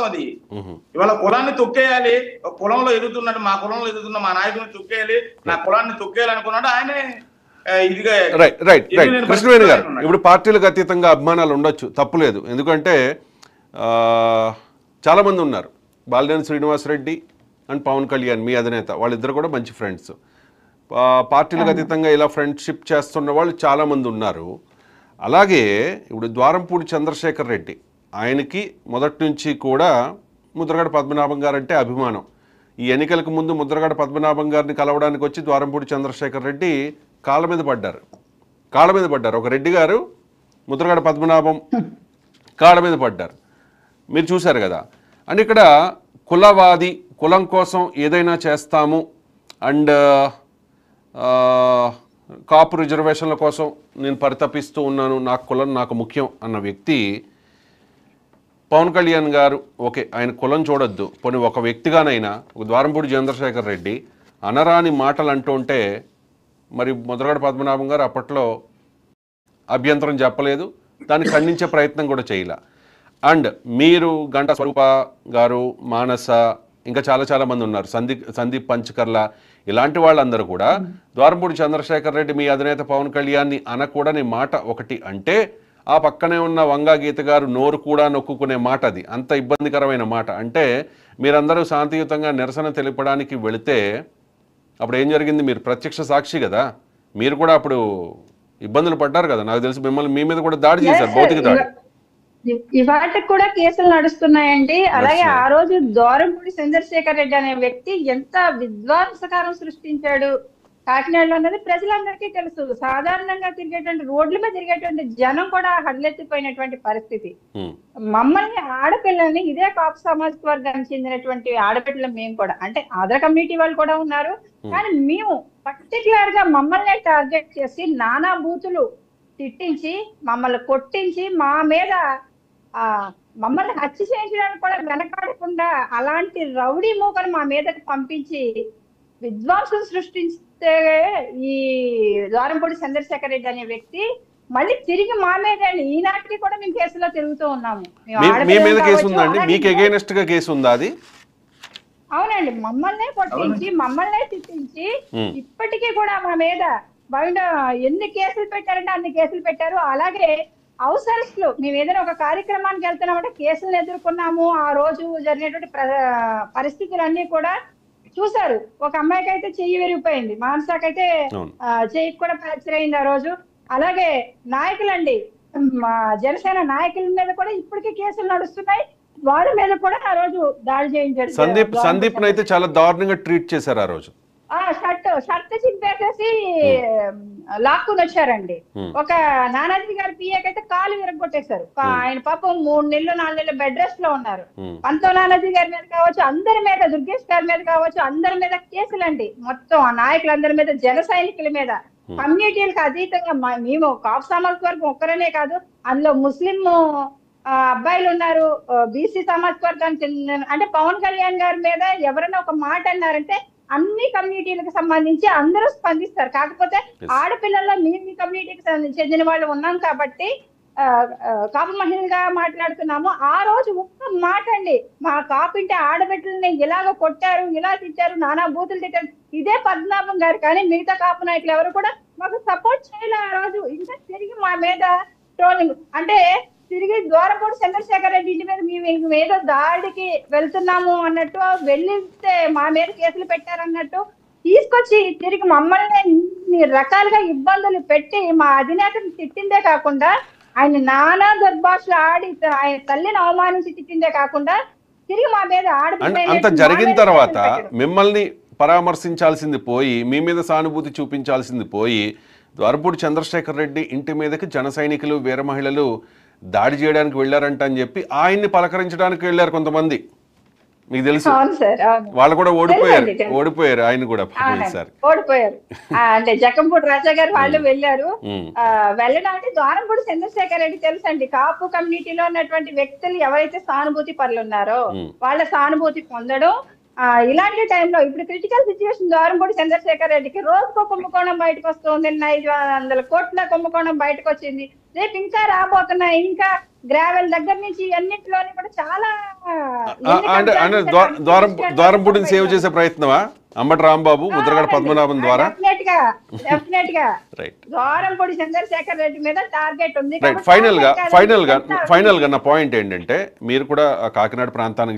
అది. ఇవాళ కులాన్ని తొక్కేయాలి, కులంలో ఎదుగుతున్నాడు, మా కులంలో ఎదుగుతున్న మా నాయకుడిని తొక్కేయాలి, నా కులాన్ని తొక్కేయాలి అనుకున్నాడు ఆయనే. ఇదిగా కృష్ణవేణి గారు, ఇప్పుడు పార్టీలకు అతీతంగా అభిమానాలు ఉండొచ్చు, తప్పులేదు. ఎందుకంటే చాలామంది ఉన్నారు, బాలినేని శ్రీనివాసరెడ్డి అండ్ పవన్ కళ్యాణ్ మీ అధినేత, వాళ్ళిద్దరు కూడా మంచి ఫ్రెండ్స్. పార్టీలకు అతీతంగా ఇలా ఫ్రెండ్షిప్ చేస్తున్న వాళ్ళు చాలామంది ఉన్నారు. అలాగే ఇప్పుడు ద్వారంపూడి చంద్రశేఖర్ రెడ్డి, ఆయనకి మొదటి నుంచి కూడా ముద్రగడ పద్మనాభం గారు అంటే అభిమానం. ఈ ఎన్నికలకు ముందు ముద్రగడ పద్మనాభం గారిని కలవడానికి వచ్చి ద్వారంపూడి చంద్రశేఖర్ రెడ్డి కాళ్ళ మీద పడ్డారు. ఒక రెడ్డి గారు ముద్రగడ పద్మనాభం కాళ్ళ మీద పడ్డారు, మీరు చూశారు కదా. అండ్ ఇక్కడ కులవాది, కులం కోసం ఏదైనా చేస్తాము అండ్ కాపు రిజర్వేషన్ల కోసం నేను పరితపిస్తూ ఉన్నాను, నాకు కులం నాకు ముఖ్యం అన్న వ్యక్తి పవన్ కళ్యాణ్ గారు. ఓకే, ఆయన కులం చూడొద్దు, పోనీ ఒక వ్యక్తిగానైనా ఒక ద్వారంపూడి చంద్రశేఖర్ రెడ్డి అనరాని మాటలు అంటుంటే మరి ముద్రగడ పద్మనాభం గారు అప్పట్లో అభ్యంతరం చెప్పలేదు, దాన్ని ఖండించే ప్రయత్నం కూడా చేయలే. అండ్ మీరు గంటా స్వరూప గారు, మానస, ఇంకా చాలా మంది ఉన్నారు, సందీప్ పంచకర్ల, ఇలాంటి వాళ్ళందరూ కూడా ద్వారంపూడి చంద్రశేఖర్ రెడ్డి మీ అధినేత పవన్ కళ్యాణ్ని అనకూడని మాట ఒకటి అంటే, ఆ పక్కనే ఉన్న వంగా గీత గారు నోరు కూడా నొక్కునే మాట, అది అంత ఇబ్బందికరమైన మాట. అంటే మీరందరూ శాంతియుతంగా నిరసన తెలపడానికి వెళితే అప్పుడు ఏం జరిగింది, మీరు ప్రత్యక్ష సాక్షి కదా, మీరు కూడా అప్పుడు ఇబ్బందులు పడ్డారు కదా. నాకు తెలిసి మిమ్మల్ని మీ మీద కూడా దాడి చేశారు, భౌతిక దాడి. ఇవాటికి కూడా కేసులు నడుస్తున్నాయండి. అలాగే ఆ రోజు ద్వారంపూడి చంద్రశేఖర్ రెడ్డి అనే వ్యక్తి ఎంత విధ్వంసకారం సృష్టించాడు కాకినాడలో అన్నది ప్రజలందరికీ తెలుసు. సాధారణంగా తిరిగేటువంటి రోడ్ల మీద తిరిగేటువంటి జనం కూడా హడలెత్తిపోయినటువంటి పరిస్థితి. మమ్మల్ని ఆడపిల్లల్ని, ఇదే కాపు సామాజిక వర్గానికి చెందినటువంటి ఆడపిల్లలు మేము కూడా, అంటే అదర్ కమ్యూనిటీ వాళ్ళు కూడా ఉన్నారు, కానీ మేము పర్టికులర్ గా మమ్మల్ని టార్గెట్ చేసి నానా బూతులు తిట్టించి, మమ్మల్ని కొట్టించి, మా మీద మమ్మల్ని హత్య చేయించడానికి కూడా వెనకాడకుండా అలాంటి రౌడీ మూకను మా మీదకి పంపించి విధ్వంసం సృష్టిస్తే ఈ ద్వారంపూడి చంద్రశేఖర్ రెడ్డి అనే వ్యక్తి మళ్ళీ తిరిగి మా మీద, ఈనాటికి కూడా మేము కేసులో తిరుగుతూ ఉన్నాము. అవునండి, మమ్మల్నే కొట్టించి, మమ్మల్నే తిట్టించి, ఇప్పటికీ కూడా మా మీద బయట ఎన్ని కేసులు పెట్టారంటే అన్ని కేసులు పెట్టారు. అలాగే అవసరస్తులు, మేము ఏదైనా ఒక కార్యక్రమానికి వెళ్తున్నామంటే కేసులను ఎదుర్కొన్నాము. ఆ రోజు జరిగినటువంటి పరిస్థితులన్నీ కూడా చూసారు. ఒక అమ్మాయికి అయితే చెయ్యి విరిగిపోయింది, మానసాకైతే చెయ్యికి కూడా ఫ్రాక్చర్ అయింది ఆ రోజు. అలాగే నాయకులండి, జనసేన నాయకుల మీద కూడా ఇప్పటికీ కేసులు నడుస్తున్నాయి, వాళ్ళ మీద కూడా ఆ రోజు దాడి చేయించారు. సందీప్ అయితే చాలా దారుణంగా ట్రీట్ చేశారు ఆ రోజు. షర్ట్ చింపేసేసి లాక్కుని వచ్చారండి. ఒక నానాజీ గారి పిఏకైతే కాలు విరగొట్టేశారు. ఆయన పాపం 3 నెలలు 4 నెలలు బెడ్ రెస్ట్ లో ఉన్నారు. పంతో నానాజీ గారి మీద కావచ్చు, అందరి మీద, దుర్గేష్ గారి మీద కావచ్చు, అందరి మీద కేసులండి. మొత్తం ఆ నాయకులందరి మీద, జన సైనికుల మీద, కమ్యూనిటీలకు అతీతంగా మేము కాపు సామాజిక వర్గం ఒక్కరనే కాదు, అందులో ముస్లిం అబ్బాయిలు ఉన్నారు, బీసీ సామాజిక వర్గానికి చెందిన, అంటే పవన్ కళ్యాణ్ గారి మీద ఎవరైనా ఒక మాట అన్నారంటే అన్ని కమ్యూనిటీలకు సంబంధించి అందరూ స్పందిస్తారు. కాకపోతే ఆడపిల్లల్లో మీ కమ్యూనిటీకి చెందిన వాళ్ళు ఉన్నాం కాబట్టి కాపు మహిళగా మాట్లాడుతున్నాము. ఆ రోజు ఒక్క మాట అండి, మా కాపింటే ఆడబిడ్డలని ఇలాగ కొట్టారు, ఇలా తిట్టారు, నానా బూతులు తిట్టారు, ఇదే పద్మనాభం గారు. కానీ మిగతా కాపు నాయకులు ఎవరు కూడా మాకు సపోర్ట్ చేయలే ఆ రోజు. ఇంకా తిరిగి మా మీద ట్రోలింగ్, అంటే తిరిగి ద్వారంపూడి చంద్రశేఖర్ రెడ్డి ఇంటి మీద మేము ఏదో దాడికి వెళ్తున్నాము అన్నట్టు, వెళ్ళితే మా మీద కేసులు పెట్టారన్నట్టు తీసుకొచ్చి తిరిగి మమ్మల్ని ఇన్ని రకాలుగా ఇబ్బందులు పెట్టి మా అధినేతను తిట్టిందే కాకుండా, ఆయన నానా దుర్భాషలు ఆడి ఆయన తల్లిని అవమానించి తిట్టిందే కాకుండా తిరిగి మా మీద అంత జరిగిన తర్వాత మిమ్మల్ని పరామర్శించాల్సింది పోయి, మీ మీద సానుభూతి చూపించాల్సింది పోయి, ద్వారంపూడి చంద్రశేఖర్ రెడ్డి ఇంటి మీదకి జన సైనికులు, వీర మహిళలు దాడి చేయడానికి వెళ్ళారంట అని చెప్పి ఆయన్ని పలకరించడానికి వెళ్ళారు కొంతమంది, మీకు తెలుసు. వాళ్ళు కూడా ఓడిపోయారు ఆయన కూడా ఓడిపోయారు. అంటే జక్కంపూడి రాజా గారు వాళ్ళు వెళ్ళారు. వెళ్ళడానికి ద్వారంపూడి చంద్రశేఖర్ రెడ్డి తెలుసండి, కాపు కమ్యూనిటీలో ఉన్నటువంటి వ్యక్తులు ఎవరైతే సానుభూతి పరులు ఉన్నారో వాళ్ళ సానుభూతి పొందడం, ఇలాంటి టైంలో ఇప్పుడు క్రిటికల్ సిచ్యువేషన్ ద్వారంపూడి చంద్రశేఖర్ రెడ్డికి రోజుకో కుంభకోణం బయటకు వస్తుంది. 500 కోట్ల కుంభకోణం బయటకు వచ్చింది. రేపు ఇంకా రాబోతున్నాయి. ఇంకా గ్రావెల్ దగ్గర నుంచి అన్నింటిలోని కూడా చాలా అంటే ద్వారంపూడిని సేవ్ చేసే ప్రయత్నమా అంబటి రాంబాబు, ముద్రగడ పద్మనాభం ద్వారా? డెఫినెట్ గా ద్వారంపూడి చంద్రశేఖర్ రెడ్డి మీద టార్గెట్ ఉంది. ఫైనల్ గా నా పాయింట్ ఏంటంటే, మీరు కూడా కాకినాడ ప్రాంతానికి